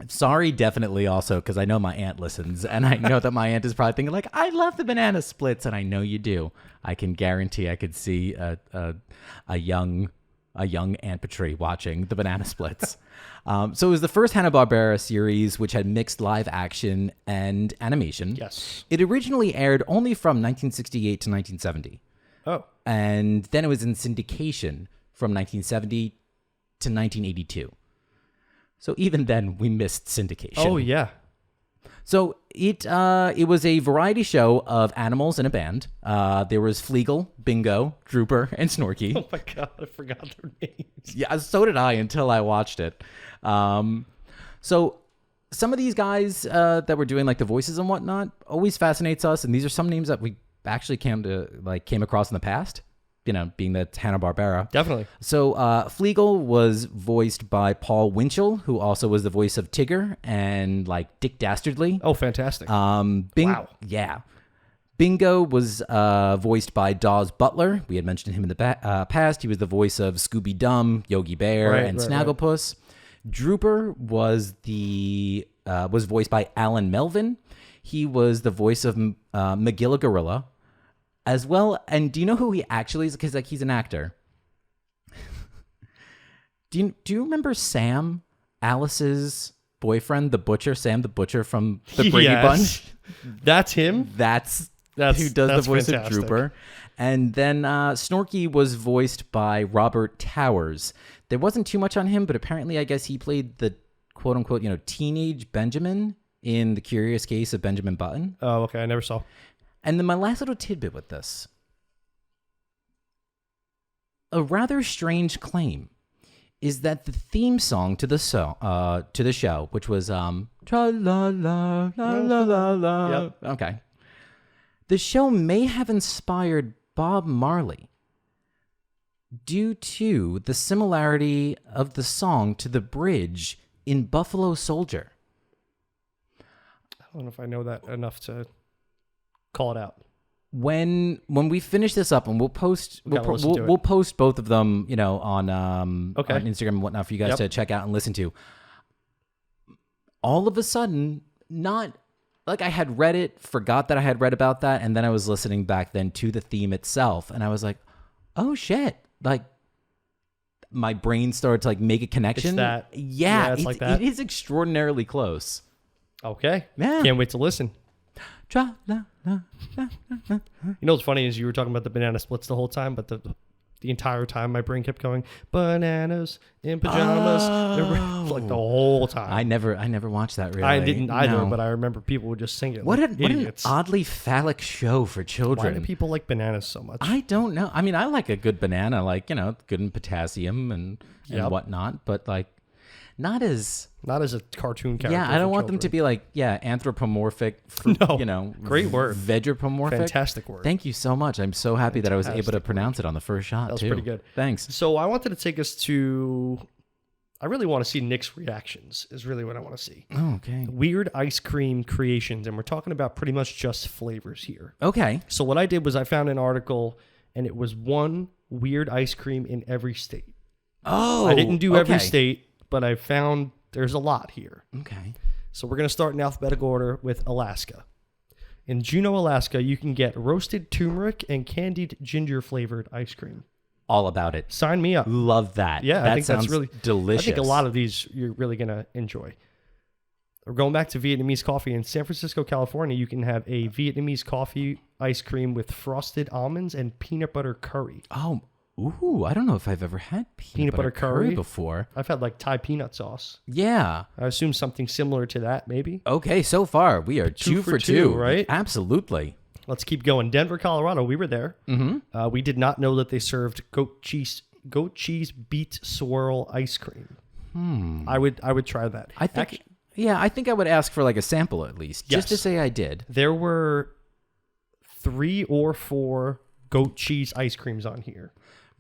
Speaker 2: Sorry, definitely also because I know my aunt listens, and I know that my aunt is probably thinking like, "I love the banana splits," and I know you do. I can guarantee I could see a young Aunt Patrie watching the banana splits. So it was the first Hanna-Barbera series which had mixed live action and animation.
Speaker 1: Yes.
Speaker 2: It originally aired only from 1968 to 1970.
Speaker 1: Oh.
Speaker 2: And then it was in syndication from 1970 to 1982. So even then, we missed syndication.
Speaker 1: Oh, yeah.
Speaker 2: So it was a variety show of animals in a band. There was Fleagle, Bingo, Drooper, and Snorky.
Speaker 1: Oh my God, I forgot their names.
Speaker 2: Yeah, so did I until I watched it. So some of these guys that were doing like the voices and whatnot always fascinates us, and these are some names that we actually came across in the past. Being that Hanna-Barbera.
Speaker 1: Definitely.
Speaker 2: So Fleagle was voiced by Paul Winchell, who also was the voice of Tigger and like Dick Dastardly.
Speaker 1: Oh, fantastic.
Speaker 2: Wow. Yeah. Bingo was voiced by Dawes Butler. We had mentioned him in the past. He was the voice of Scooby-Dum, Yogi Bear, and Snagglepuss. Right. Drooper was voiced by Alan Melvin. He was the voice of Magilla Gorilla. As well, and do you know who he actually is? Because he's an actor. Do you remember Sam, Alice's boyfriend, the butcher, Sam the butcher from the Brady Bunch?
Speaker 1: That's him.
Speaker 2: That's who does the voice of Drooper. And then Snorky was voiced by Robert Towers. There wasn't too much on him, but apparently, I guess he played the quote unquote teenage Benjamin in The Curious Case of Benjamin Button.
Speaker 1: Oh, okay, I never saw.
Speaker 2: And then my last little tidbit with this. A rather strange claim is that the theme song to the show, which was tra la la la la la la.
Speaker 1: Yep.
Speaker 2: Okay. The show may have inspired Bob Marley due to the similarity of the song to the bridge in Buffalo Soldier.
Speaker 1: I don't know if I know that enough to call it out.
Speaker 2: When we finish this up, and we'll post both of them, on Instagram and whatnot for you guys to check out and listen to. All of a sudden, not like I had read it, forgot that I had read about that, and then I was listening back then to the theme itself, and I was like, oh shit, like my brain started to like make a connection.
Speaker 1: It's that.
Speaker 2: Yeah,
Speaker 1: it's like that.
Speaker 2: It is extraordinarily close.
Speaker 1: Okay.
Speaker 2: Yeah.
Speaker 1: Can't wait to listen. You know what's funny is you were talking about the banana splits the whole time, but the entire time my brain kept going, bananas in pajamas, like the whole time.
Speaker 2: I never watched that. Really,
Speaker 1: I didn't either, but I remember people would just sing it.
Speaker 2: What
Speaker 1: like
Speaker 2: an oddly phallic show for children.
Speaker 1: Why do people like bananas so much?
Speaker 2: I don't know. I mean, I like a good banana, like good in potassium and whatnot, but like not as a cartoon character. Yeah, I don't want them to be like anthropomorphic.
Speaker 1: Great word.
Speaker 2: Vegropomorphic.
Speaker 1: Fantastic word.
Speaker 2: Thank you so much. I'm so happy that I was able to pronounce it on the first shot.
Speaker 1: That was pretty good.
Speaker 2: Thanks.
Speaker 1: So I wanted to take us to. I really want to see Nick's reactions. Is really what I want to see.
Speaker 2: Oh, okay.
Speaker 1: Weird ice cream creations, and we're talking about pretty much just flavors here.
Speaker 2: Okay.
Speaker 1: So what I did was I found an article, and it was one weird ice cream in every state.
Speaker 2: Oh.
Speaker 1: I didn't do every state. But I found there's a lot here.
Speaker 2: Okay.
Speaker 1: So we're going to start in alphabetical order with Alaska. In Juneau, Alaska, you can get roasted turmeric and candied ginger flavored ice cream.
Speaker 2: All about it.
Speaker 1: Sign me up.
Speaker 2: Love that.
Speaker 1: Yeah,
Speaker 2: that
Speaker 1: I think
Speaker 2: sounds
Speaker 1: that's really
Speaker 2: delicious.
Speaker 1: I think a lot of these you're really going to enjoy. We're going back to Vietnamese coffee. In San Francisco, California, you can have a Vietnamese coffee ice cream with frosted almonds and peanut butter curry.
Speaker 2: Oh, ooh, I don't know if I've ever had peanut butter curry before.
Speaker 1: I've had like Thai peanut sauce.
Speaker 2: Yeah.
Speaker 1: I assume something similar to that, maybe.
Speaker 2: Okay, so far we are two for two,
Speaker 1: right?
Speaker 2: Absolutely.
Speaker 1: Let's keep going. Denver, Colorado. We were there.
Speaker 2: Mm-hmm.
Speaker 1: We did not know that they served goat cheese beet swirl ice cream. I would try that.
Speaker 2: I think I would ask for like a sample at least, just to say I did.
Speaker 1: There were 3 or 4 goat cheese ice creams on here.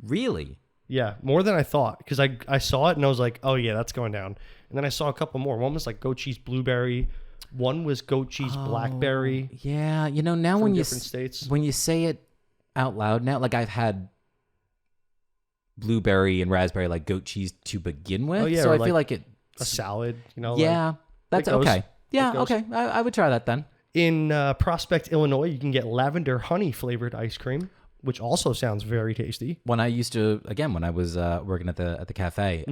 Speaker 2: Really?
Speaker 1: Yeah, more than I thought, because I saw it and I was like, oh yeah, that's going down. And then I saw a couple more. One was like goat cheese blueberry. One was goat cheese blackberry.
Speaker 2: Yeah, now when
Speaker 1: states.
Speaker 2: When you say it out loud now, like I've had blueberry and raspberry like goat cheese to begin with.
Speaker 1: Oh yeah,
Speaker 2: so I
Speaker 1: like
Speaker 2: feel like it's
Speaker 1: a salad.
Speaker 2: Yeah, that's okay. Yeah, okay. I would try that then.
Speaker 1: In Prospect, Illinois, you can get lavender honey flavored ice cream, which also sounds very tasty.
Speaker 2: When I was working at the cafe,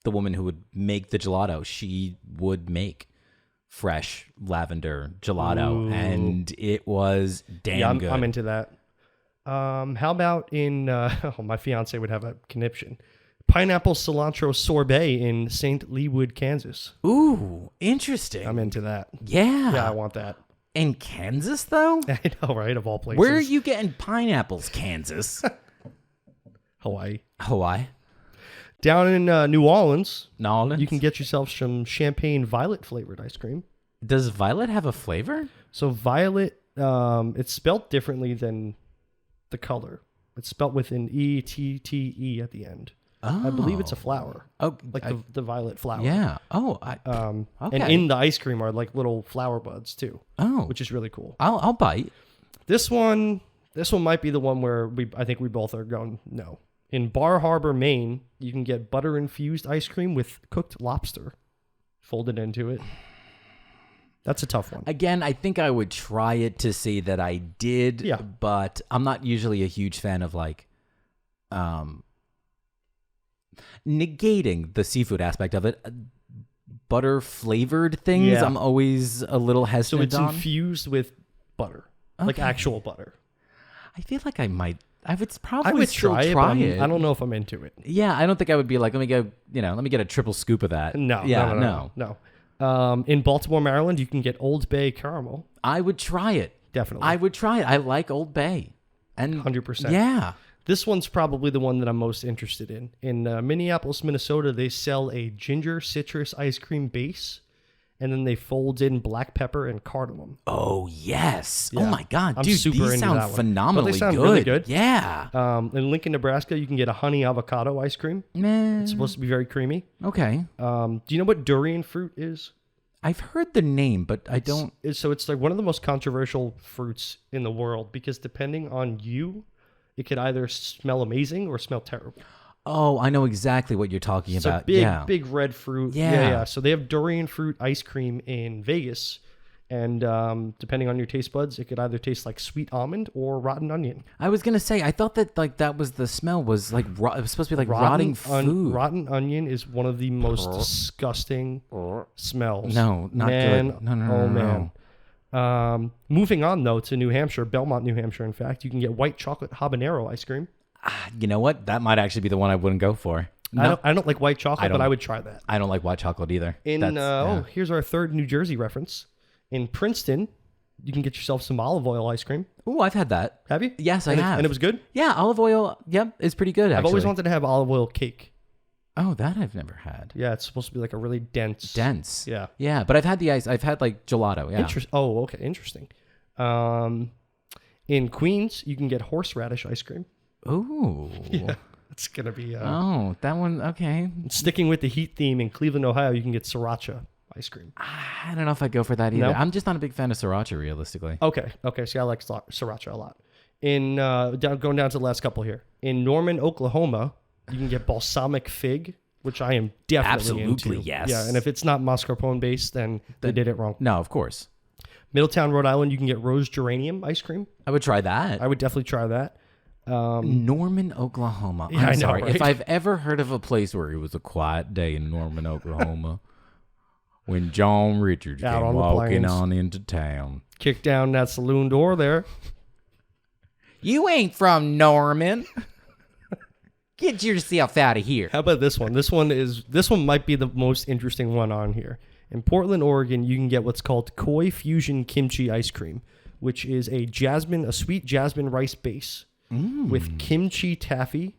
Speaker 2: the woman who would make the gelato, she would make fresh lavender gelato, and it was damn good.
Speaker 1: I'm into that. How about in my fiance would have a conniption. Pineapple cilantro sorbet in St. Leawood, Kansas.
Speaker 2: Ooh, interesting.
Speaker 1: I'm into that.
Speaker 2: Yeah.
Speaker 1: Yeah, I want that.
Speaker 2: In Kansas, though?
Speaker 1: I know, right? Of all places.
Speaker 2: Where are you getting pineapples, Kansas?
Speaker 1: Hawaii.
Speaker 2: Down
Speaker 1: in New Orleans, you can get yourself some champagne violet flavored ice cream.
Speaker 2: Does violet have a flavor?
Speaker 1: So violet, it's spelled differently than the color. It's spelled with an E-T-T-E at the end.
Speaker 2: Oh.
Speaker 1: I believe it's a flower.
Speaker 2: Oh,
Speaker 1: like the violet flower.
Speaker 2: Yeah. Oh.
Speaker 1: Okay. And
Speaker 2: Okay.
Speaker 1: in the ice cream are like little flower buds too.
Speaker 2: Oh.
Speaker 1: Which is really cool.
Speaker 2: I'll bite.
Speaker 1: This one might be the one where I think we both are going no. In Bar Harbor, Maine, you can get butter infused ice cream with cooked lobster folded into it. That's a tough one.
Speaker 2: Again, I think I would try it to say that I did.
Speaker 1: Yeah.
Speaker 2: But I'm not usually a huge fan of like, negating the seafood aspect of it. Butter flavored things, I'm always a little hesitant on.
Speaker 1: So it's infused with butter, like actual butter.
Speaker 2: I feel like I would probably still try it.
Speaker 1: I don't know if I'm into it.
Speaker 2: Yeah, I don't think I would be like, let me get a triple scoop of that.
Speaker 1: No. In Baltimore, Maryland, you can get Old Bay caramel.
Speaker 2: I would try it.
Speaker 1: Definitely.
Speaker 2: I would try it. I like Old Bay. And
Speaker 1: 100%.
Speaker 2: Yeah.
Speaker 1: This one's probably the one that I'm most interested in. In Minneapolis, Minnesota, they sell a ginger citrus ice cream base and then they fold in black pepper and cardamom.
Speaker 2: Oh, yes.
Speaker 1: Yeah.
Speaker 2: Oh, my God.
Speaker 1: I'm
Speaker 2: Dude,
Speaker 1: super
Speaker 2: these
Speaker 1: into
Speaker 2: sound
Speaker 1: that one.
Speaker 2: phenomenally
Speaker 1: Don't they sound
Speaker 2: good.
Speaker 1: really good?
Speaker 2: Yeah.
Speaker 1: In Lincoln, Nebraska, you can get a honey avocado ice cream. It's supposed to be very creamy.
Speaker 2: Okay.
Speaker 1: Do you know what durian fruit is?
Speaker 2: I've heard the name, but I don't.
Speaker 1: So it's like one of the most controversial fruits in the world because depending on you, it could either smell amazing or smell terrible.
Speaker 2: Oh, I know exactly what you're talking about.
Speaker 1: Big red fruit. Yeah. So they have durian fruit ice cream in Vegas. And depending on your taste buds, it could either taste like sweet almond or rotten onion.
Speaker 2: I was gonna say, I thought that that was the smell was like it was supposed to be like rotting food.
Speaker 1: Rotten onion is one of the most disgusting smells.
Speaker 2: No, not good. No.
Speaker 1: Moving on though to New Hampshire, Belmont, New Hampshire. In fact, you can get white chocolate habanero ice cream.
Speaker 2: You know what? That might actually be the one I wouldn't go for.
Speaker 1: No. I don't like white chocolate, but I would try that.
Speaker 2: I don't like white chocolate either.
Speaker 1: Here's our third New Jersey reference. In Princeton, you can get yourself some olive oil ice cream.
Speaker 2: Oh, I've had that.
Speaker 1: Have you?
Speaker 2: Yes, I have.
Speaker 1: And it was good?
Speaker 2: Yeah, olive oil, yep, it's pretty good, actually.
Speaker 1: I've always wanted to have olive oil cake.
Speaker 2: Oh, that I've never had.
Speaker 1: Yeah, it's supposed to be like a really dense.
Speaker 2: Yeah. Yeah, but I've had the ice. I've had like gelato, yeah.
Speaker 1: Okay, interesting. In Queens, you can get horseradish ice cream.
Speaker 2: Ooh.
Speaker 1: Yeah, it's going to be...
Speaker 2: that one, okay.
Speaker 1: Sticking with the heat theme, in Cleveland, Ohio, you can get Sriracha ice cream.
Speaker 2: I don't know if I'd go for that either. No? I'm just not a big fan of Sriracha, realistically.
Speaker 1: Okay. See, I like Sriracha a lot. Going down to the last couple here. In Norman, Oklahoma, you can get balsamic fig, which I am definitely
Speaker 2: Absolutely,
Speaker 1: into.
Speaker 2: yes.
Speaker 1: Yeah, and if it's not mascarpone based, then they did it wrong.
Speaker 2: No, of course.
Speaker 1: Middletown, Rhode Island, you can get rose geranium ice cream.
Speaker 2: I would try that.
Speaker 1: I would definitely try that.
Speaker 2: Norman, Oklahoma.
Speaker 1: Yeah,
Speaker 2: I'm sorry.
Speaker 1: right?
Speaker 2: If I've ever heard of a place where it was a quiet day in Norman, Oklahoma, when John Richards came walking on into town.
Speaker 1: Kick down that saloon door there.
Speaker 2: You ain't from Norman. Get yourself out of here.
Speaker 1: How about this one? This one might be the most interesting one on here. In Portland, Oregon, you can get what's called Koi Fusion Kimchi ice cream, which is a sweet jasmine rice base with kimchi taffy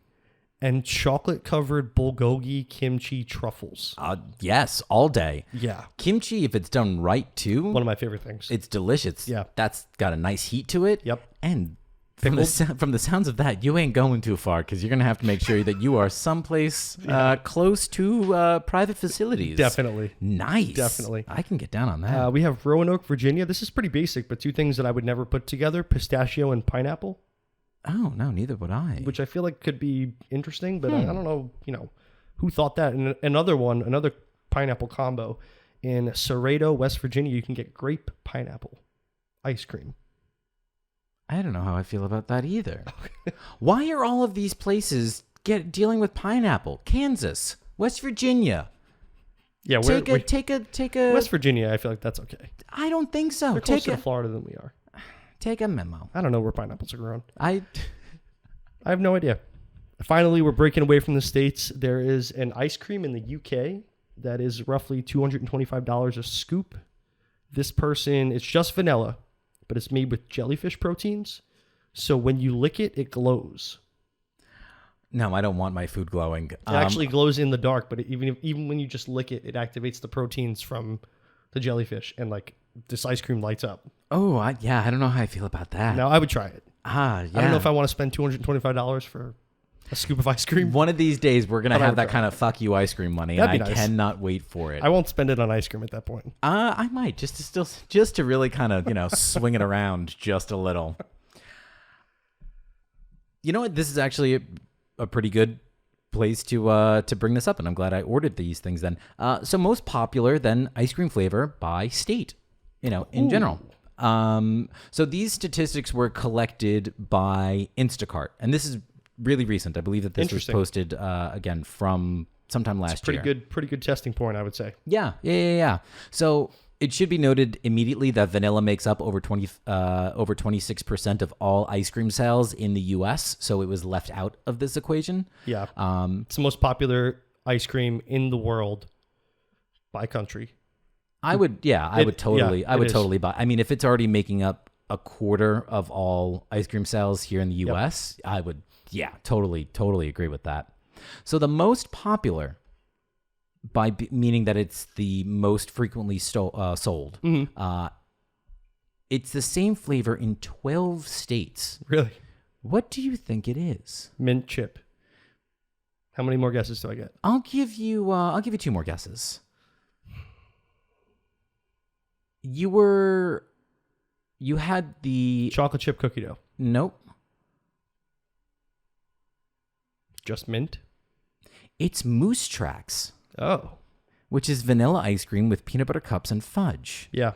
Speaker 1: and chocolate-covered bulgogi kimchi truffles.
Speaker 2: Yes, all day.
Speaker 1: Yeah.
Speaker 2: Kimchi, if it's done right, too.
Speaker 1: One of my favorite things.
Speaker 2: It's delicious.
Speaker 1: Yeah.
Speaker 2: That's got a nice heat to it.
Speaker 1: Yep.
Speaker 2: And from the sounds of that, you ain't going too far because you're going to have to make sure that you are someplace close to private facilities.
Speaker 1: Definitely.
Speaker 2: Nice.
Speaker 1: Definitely.
Speaker 2: I can get down on that.
Speaker 1: We have Roanoke, Virginia. This is pretty basic, but two things that I would never put together, pistachio and pineapple.
Speaker 2: Oh, no, neither would I.
Speaker 1: Which I feel like could be interesting, but I don't know, who thought that. And another pineapple combo. In Serrato, West Virginia, you can get grape pineapple ice cream.
Speaker 2: I don't know how I feel about that either. Why are all of these places dealing with pineapple? Kansas, West Virginia.
Speaker 1: Yeah,
Speaker 2: take a
Speaker 1: West Virginia. I feel like that's okay.
Speaker 2: I don't think so.
Speaker 1: They're closer to Florida than we are.
Speaker 2: Take a memo.
Speaker 1: I don't know where pineapples are grown.
Speaker 2: I
Speaker 1: have no idea. Finally, we're breaking away from the States. There is an ice cream in the UK that is roughly $225 a scoop. It's just vanilla, but it's made with jellyfish proteins. So when you lick it, it glows.
Speaker 2: No, I don't want my food glowing.
Speaker 1: It actually glows in the dark, but even when you just lick it, it activates the proteins from the jellyfish, and like this ice cream lights up.
Speaker 2: Oh, I don't know how I feel about that.
Speaker 1: No, I would try it.
Speaker 2: Yeah.
Speaker 1: I don't know if I want to spend $225 for a scoop of ice cream.
Speaker 2: One of these days, we're going to have that kind of fuck you ice cream money, and I cannot wait for it.
Speaker 1: I won't spend it on ice cream at that point.
Speaker 2: I might, just to really kind of, swing it around just a little. You know what? This is actually a pretty good place to bring this up, and I'm glad I ordered these things then. So most popular then ice cream flavor by state, in general. So these statistics were collected by Instacart, and this is really recent. I believe that this was posted again from sometime last year.
Speaker 1: Pretty good testing point, I would say.
Speaker 2: Yeah. So it should be noted immediately that vanilla makes up over 26% of all ice cream sales in the U.S. So it was left out of this equation.
Speaker 1: Yeah. It's the most popular ice cream in the world by country.
Speaker 2: I would totally buy. I mean, if it's already making up a quarter of all ice cream sales here in the U.S., I would, totally agree with that. So the most popular meaning that it's the most frequently sold.
Speaker 1: Mm-hmm.
Speaker 2: It's the same flavor in 12 states.
Speaker 1: Really?
Speaker 2: What do you think it is?
Speaker 1: Mint chip. How many more guesses do I get?
Speaker 2: I'll give you 2 more guesses. You had the
Speaker 1: chocolate chip cookie dough.
Speaker 2: Nope.
Speaker 1: Just mint?
Speaker 2: It's Moose Tracks.
Speaker 1: Oh.
Speaker 2: Which is vanilla ice cream with peanut butter cups and fudge.
Speaker 1: Yeah.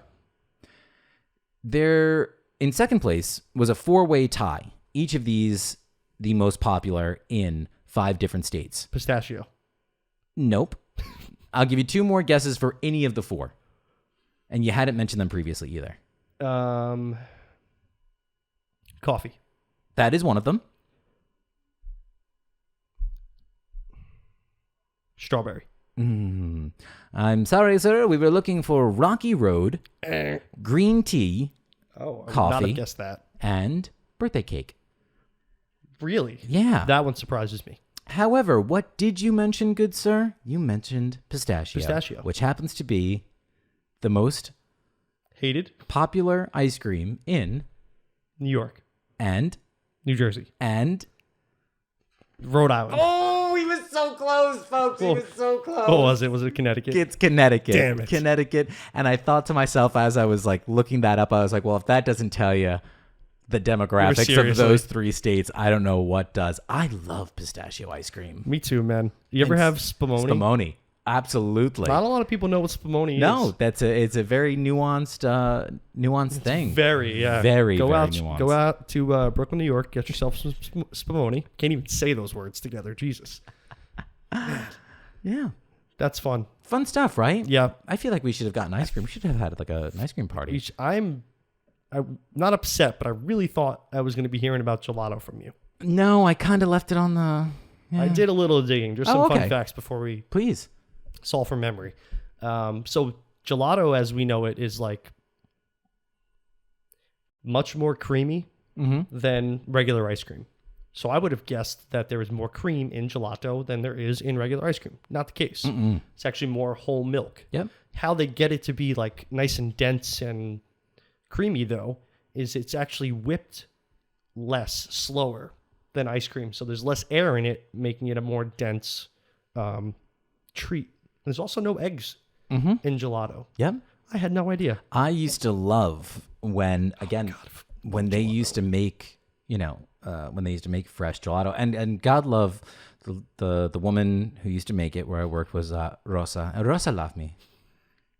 Speaker 2: There, in second place, was a 4-way tie. Each of these, the most popular in 5 different states.
Speaker 1: Pistachio.
Speaker 2: Nope. I'll give you 2 more guesses for any of the 4. And you hadn't mentioned them previously either.
Speaker 1: Coffee.
Speaker 2: That is one of them.
Speaker 1: Strawberry.
Speaker 2: I'm sorry, sir. We were looking for Rocky Road, green tea,
Speaker 1: coffee, I would not have guessed that,
Speaker 2: and birthday cake.
Speaker 1: Really?
Speaker 2: Yeah.
Speaker 1: That one surprises me.
Speaker 2: However, what did you mention, good sir? You mentioned pistachio.
Speaker 1: Pistachio.
Speaker 2: Which happens to be the most
Speaker 1: hated
Speaker 2: popular ice cream in
Speaker 1: New York
Speaker 2: and
Speaker 1: New Jersey
Speaker 2: and
Speaker 1: Rhode Island.
Speaker 2: Oh, he was so close, folks. He was so close.
Speaker 1: What was it? Was it Connecticut?
Speaker 2: It's Connecticut.
Speaker 1: Damn it.
Speaker 2: Connecticut. And I thought to myself as I was like looking that up, I was like, well, if that doesn't tell you the demographics of those 3 states, I don't know what does. I love pistachio ice cream.
Speaker 1: Me too, man. You ever have spumoni?
Speaker 2: Spumoni. Absolutely.
Speaker 1: Not a lot of people know what spumoni is.
Speaker 2: No, it's a very nuanced thing.
Speaker 1: Very
Speaker 2: nuanced.
Speaker 1: Go out to Brooklyn, New York. Get yourself some spumoni. Can't even say those words together. Jesus.
Speaker 2: Yeah,
Speaker 1: that's fun.
Speaker 2: Fun stuff, right?
Speaker 1: Yeah.
Speaker 2: I feel like we should have gotten ice cream. We should have had like an ice cream party.
Speaker 1: I'm not upset, but I really thought I was going to be hearing about gelato from you.
Speaker 2: No, I kind of left it on the. Yeah.
Speaker 1: I did a little digging. Just some fun facts before we
Speaker 2: please
Speaker 1: solve from memory. So gelato, as we know it, is like much more creamy than regular ice cream. So I would have guessed that there is more cream in gelato than there is in regular ice cream. Not the case. It's actually more whole milk.
Speaker 2: Yep.
Speaker 1: How they get it to be like nice and dense and creamy, though, is it's actually whipped slower than ice cream. So there's less air in it, making it a more dense treat. There's also no eggs in gelato.
Speaker 2: Yep.
Speaker 1: I had no idea.
Speaker 2: I used to love when they used to make, when they used to make fresh gelato. And God love the woman who used to make it where I worked was Rosa. And Rosa loved me.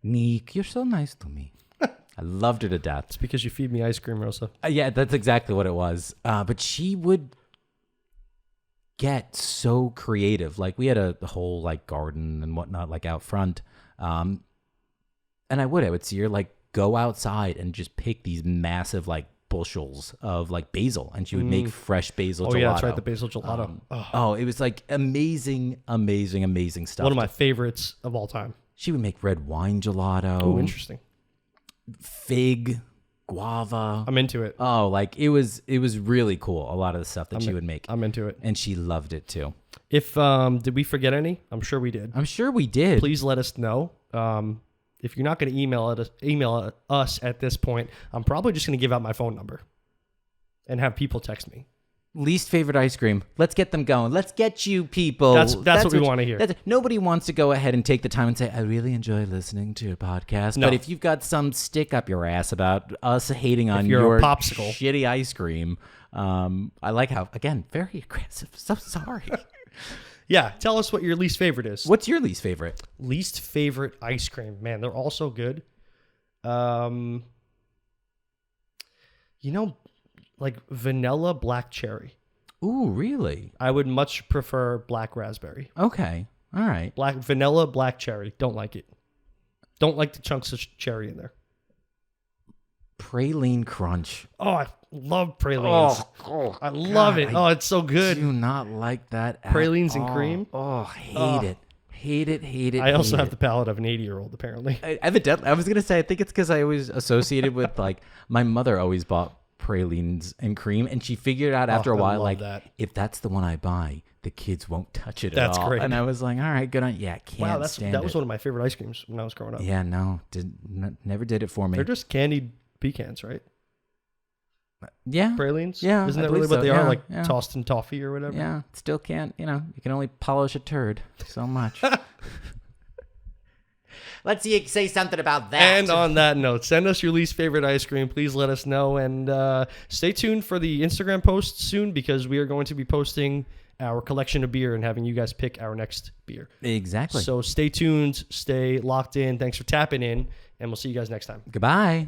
Speaker 2: Nick, you're so nice to me. I loved her to death.
Speaker 1: It's because you feed me ice cream, Rosa.
Speaker 2: Yeah, that's exactly what it was. But she would get so creative. Like we had a whole like garden and whatnot like out front. And I would see her like go outside and just pick these massive like bushels of like basil, and she would make fresh basil gelato.
Speaker 1: Yeah, that's right, the basil gelato.
Speaker 2: It was like amazing stuff.
Speaker 1: One of my favorites of all time.
Speaker 2: She would make red wine gelato.
Speaker 1: Oh, interesting.
Speaker 2: Fig, guava.
Speaker 1: I'm into it.
Speaker 2: Oh, like it was really cool. A lot of the stuff that she would make.
Speaker 1: I'm into it.
Speaker 2: And she loved it too.
Speaker 1: If did we forget any? I'm sure we did.
Speaker 2: I'm sure we did.
Speaker 1: Please let us know. If you're not going to email us at this point, I'm probably just going to give out my phone number and have people text me.
Speaker 2: Least favorite ice cream. Let's get them going. Let's get you people.
Speaker 1: That's what we want to hear.
Speaker 2: Nobody wants to go ahead and take the time and say, I really enjoy listening to your podcast.
Speaker 1: No.
Speaker 2: But if you've got some stick up your ass about us hating on
Speaker 1: your
Speaker 2: your
Speaker 1: popsicle
Speaker 2: shitty ice cream, I like how, again, very aggressive. So sorry.
Speaker 1: Yeah, tell us what your least favorite is.
Speaker 2: What's your least favorite?
Speaker 1: Least favorite ice cream. Man, they're all so good. Like vanilla black cherry.
Speaker 2: Ooh, really?
Speaker 1: I would much prefer black raspberry.
Speaker 2: Okay. All right.
Speaker 1: Vanilla black cherry. Don't like it. Don't like the chunks of cherry in there.
Speaker 2: Praline crunch.
Speaker 1: Oh, I love pralines. I love it. Oh, it's so good.
Speaker 2: I do not like that
Speaker 1: pralines and cream.
Speaker 2: Oh, hate it. Hate it.
Speaker 1: I also have the palate of an 80-year-old, apparently.
Speaker 2: Evidently. I was going to say, I think it's because I was associated with, like, my mother always bought pralines and cream, and she figured out after a while, like, if that's the one I buy, the kids won't touch it
Speaker 1: That's
Speaker 2: at all.
Speaker 1: great.
Speaker 2: And I was like, all right, good on. Yeah, can't stand
Speaker 1: that was
Speaker 2: it.
Speaker 1: one of my favorite ice creams when I was growing up.
Speaker 2: Yeah, no, never did it for me.
Speaker 1: They're just candied pecans, right?
Speaker 2: Yeah.
Speaker 1: Pralines?
Speaker 2: Yeah.
Speaker 1: Isn't
Speaker 2: I
Speaker 1: that really
Speaker 2: believe
Speaker 1: what
Speaker 2: so.
Speaker 1: they
Speaker 2: Yeah,
Speaker 1: are? Like
Speaker 2: yeah.
Speaker 1: tossed in toffee or whatever?
Speaker 2: Yeah. Still can't, you can only polish a turd so much. Let's say something about that.
Speaker 1: And on that note, send us your least favorite ice cream. Please let us know. And stay tuned for the Instagram post soon, because we are going to be posting our collection of beer and having you guys pick our next beer.
Speaker 2: Exactly.
Speaker 1: So stay tuned. Stay locked in. Thanks for tapping in. And we'll see you guys next time.
Speaker 2: Goodbye.